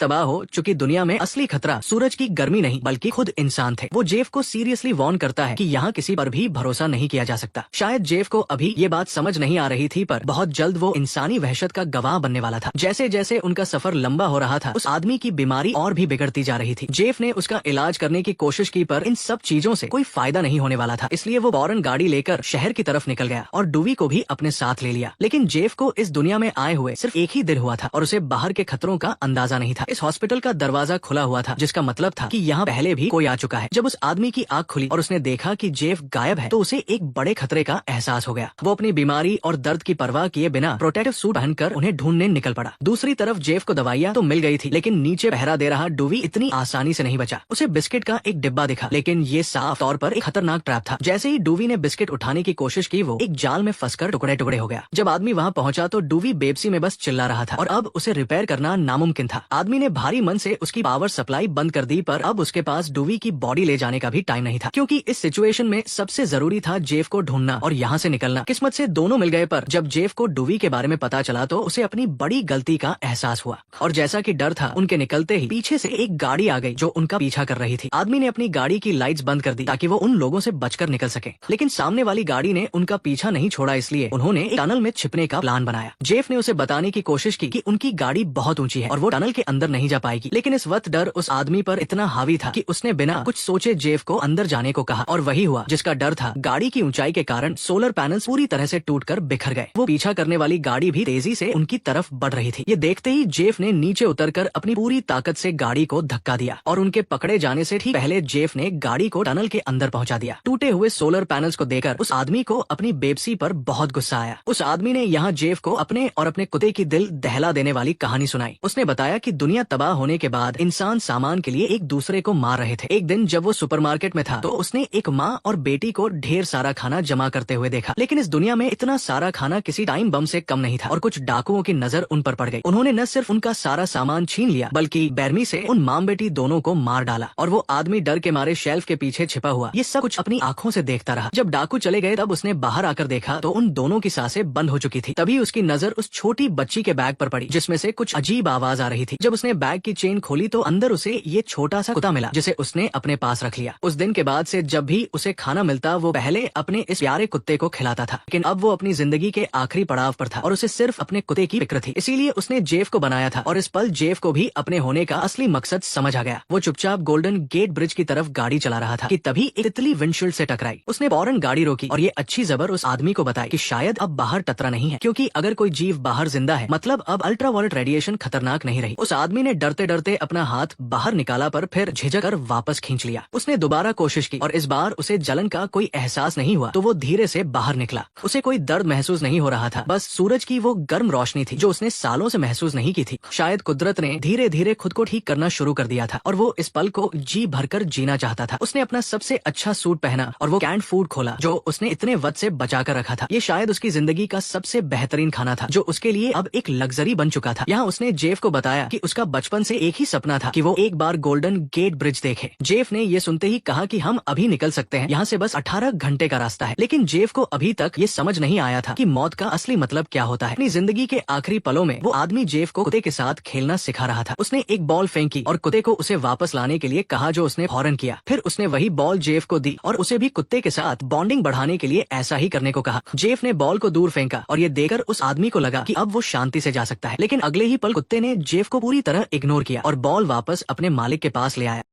तबाह हो चुकी दुनिया में असली खतरा सूरज की गर्मी नहीं बल्कि खुद इंसान थे। वो जेफ को सीरियसली वार्न करता है कि यहाँ किसी पर भी भरोसा नहीं किया जा सकता। शायद जेफ को अभी ये बात समझ नहीं आ रही थी, पर बहुत जल्द वो इंसानी वहशत का गवाह बनने वाला था। जैसे जैसे उनका सफर लंबा हो रहा था, उस आदमी की बीमारी और भी बिगड़ती जा रही थी। जेफ ने उसका इलाज करने की कोशिश की, पर इन सब चीजों से कोई फायदा नहीं होने वाला था। इसलिए वो फौरन गाड़ी लेकर शहर की तरफ निकल गया और डूवी को भी अपने साथ ले लिया। लेकिन जेफ को इस दुनिया में आए हुए सिर्फ एक ही दिन हुआ था और उसे बाहर के खतरों का अंदाजा नहीं था। इस हॉस्पिटल का दरवाजा खुला हुआ था, जिसका मतलब था कि यहाँ पहले भी कोई आ चुका है। जब उस आदमी की आंख खुली और उसने देखा कि जेफ गायब है, तो उसे एक बड़े खतरे का एहसास हो गया। वो अपनी बीमारी और दर्द की परवाह किए बिना प्रोटेक्टिव सूट पहनकर उन्हें ढूंढने निकल पड़ा। दूसरी तरफ जेफ को दवाइयाँ तो मिल गई थी, लेकिन नीचे पहरा दे रहा डूवी इतनी आसानी से नहीं बचा। उसे बिस्किट का एक डिब्बा दिखा, लेकिन ये साफ तौर पर एक खतरनाक ट्रैप था। जैसे ही डूवी ने बिस्किट उठाने की कोशिश की, वो एक जाल में फंसकर टुकड़े टुकड़े हो गया। जब आदमी वहाँ पहुंचा तो डूवी बेबसी में बस चिल्ला रहा था और अब उसे रिपेयर करना नामुमकिन था। आदमी ने भारी मन से उसकी पावर सप्लाई बंद कर दी, पर अब उसके पास डूवी की बॉडी ले जाने का भी टाइम नहीं था, क्योंकि इस सिचुएशन में सबसे जरूरी था जेफ को ढूंढना और यहाँ से निकलना। किस्मत से दोनों मिल गए, पर जब जेफ को डूवी के बारे में पता चला तो उसे अपनी बड़ी गलती का एहसास हुआ। और जैसा कि डर था, उनके निकलते ही पीछे से एक गाड़ी आ गई जो उनका पीछा कर रही थी। आदमी ने अपनी गाड़ी की लाइट्स बंद कर दी ताकि वो उन लोगों से बचकर निकल सके, लेकिन सामने वाली गाड़ी ने उनका पीछा नहीं छोड़ा, इसलिए उन्होंने एक टनल में छिपने का प्लान बनाया। जेफ ने उसे बताने की कोशिश की कि उनकी गाड़ी बहुत ऊंची है और वो टनल के अंदर नहीं जा पाएगी, लेकिन इस वक्त डर उस आदमी पर इतना हावी था कि उसने बिना कुछ सोचे जेफ को अंदर जाने को कहा। और वही हुआ जिसका डर था। गाड़ी की ऊंचाई के कारण सोलर पैनल्स पूरी तरह से टूटकर बिखर गए। वो पीछा करने वाली गाड़ी भी तेजी से उनकी तरफ बढ़ रही थी। ये देखते ही जेफ ने नीचे उतरकर अपनी पूरी ताकत से गाड़ी को धक्का दिया और उनके पकड़े जाने से ठीक पहले जेफ ने गाड़ी को टनल के अंदर पहुंचा दिया। टूटे हुए सोलर पैनल्स को देखकर उस आदमी को अपनी बेबसी पर बहुत गुस्सा आया। उस आदमी ने यहाँ जेफ को अपने और अपने कुत्ते की दिल दहला देने वाली कहानी सुनाई। उसने बताया कि दुनिया तबाह होने के बाद इंसान सामान के लिए एक दूसरे को मार रहे थे। एक दिन जब वो सुपरमार्केट में था तो उसने एक माँ और बेटी को ढेर सारा खाना जमा करते हुए देखा, लेकिन इस दुनिया में इतना सारा खाना किसी टाइम बम से कम नहीं था। और कुछ डाकुओं की नजर उन पर पड़ गई। उन्होंने न सिर्फ उनका सारा सामान छीन लिया, बल्कि बेरमी से उन माँ बेटी दोनों को मार डाला। और वो आदमी डर के मारे शेल्फ के पीछे छिपा हुआ ये सब कुछ अपनी आंखों से देखता रहा। जब डाकू चले गए तब उसने बाहर आकर देखा तो उन दोनों की सांसें बंद हो चुकी थी। तभी उसकी नजर उस छोटी बच्ची के बैग पर पड़ी, जिसमें से कुछ अजीब आवाज आ रही थी। जब उसने बैग की चेन खोली तो अंदर उसे ये छोटा सा कुत्ता मिला, जिसे उसने अपने पास रख लिया। उस दिन के बाद से जब भी उसे खाना मिलता वो पहले अपने इस प्यारे कुत्ते को खिलाता था, लेकिन अब वो अपनी जिंदगी के आखिरी पड़ाव पर था और उसे सिर्फ अपने कुत्ते की फिक्र थी। इसीलिए उसने जेफ को बनाया था और इस पल जेफ को भी अपने होने का असली मकसद समझ आ गया। वो चुपचाप गोल्डन गेट ब्रिज की तरफ गाड़ी चला रहा था कि तभी एक तितली विंडशील्ड से टकराई। उसने फौरन गाड़ी रोकी और ये अच्छी जबर उस आदमी को बताई कि शायद अब बाहर खतरा नहीं है, क्योंकि अगर कोई जीव बाहर जिंदा है मतलब अब अल्ट्रावायलेट रेडिएशन खतरनाक नहीं रही। उस आदमी ने डरते डरते अपना हाथ बाहर निकाला, पर फिर झिझक कर वापस खींच लिया। उसने दोबारा कोशिश की और इस बार उसे जलन का कोई एहसास नहीं हुआ, तो वो धीरे से बाहर निकला। उसे कोई दर्द महसूस नहीं हो रहा था, बस सूरज की वो गर्म रोशनी थी जो उसने सालों से महसूस नहीं की थी। शायद कुदरत ने धीरे धीरे खुद को ठीक करना शुरू कर दिया था और वो इस पल को जी भरकर जीना चाहता था। उसने अपना सबसे अच्छा सूट पहना और वो कैंड फूड खोला जो उसने इतने वक्त से बचा कर रखा था। ये शायद उसकी जिंदगी का सबसे बेहतरीन खाना था जो उसके लिए अब एक लग्जरी बन चुका था। यहाँ उसने जेफ को बताया कि उसका बचपन से एक ही सपना था कि वो एक बार गोल्डन गेट ब्रिज देखे। जेफ ने ये सुनते ही कहा कि हम अभी निकल सकते हैं, यहाँ से बस 18 घंटे का रास्ता है। लेकिन जेफ को अभी तक ये समझ नहीं आया था कि मौत का असली मतलब क्या होता है। अपनी जिंदगी के आखिरी पलों में वो आदमी जेफ को कुत्ते के साथ खेलना सिखा रहा था। उसने एक बॉल फेंकी और कुत्ते को उसे वापस लाने के लिए कहा, जो उसने फौरन किया। फिर उसने वही बॉल जेफ को दी और उसे भी कुत्ते के साथ बॉन्डिंग बढ़ाने के लिए ऐसा ही करने को कहा। जेफ ने बॉल को दूर फेंका और ये देखकर उस आदमी को लगा कि अब वो शांति से जा सकता है, लेकिन अगले ही पल कुत्ते ने जेफ को पूरी तरह इग्नोर किया और बॉल वापस अपने मालिक के पास ले आया।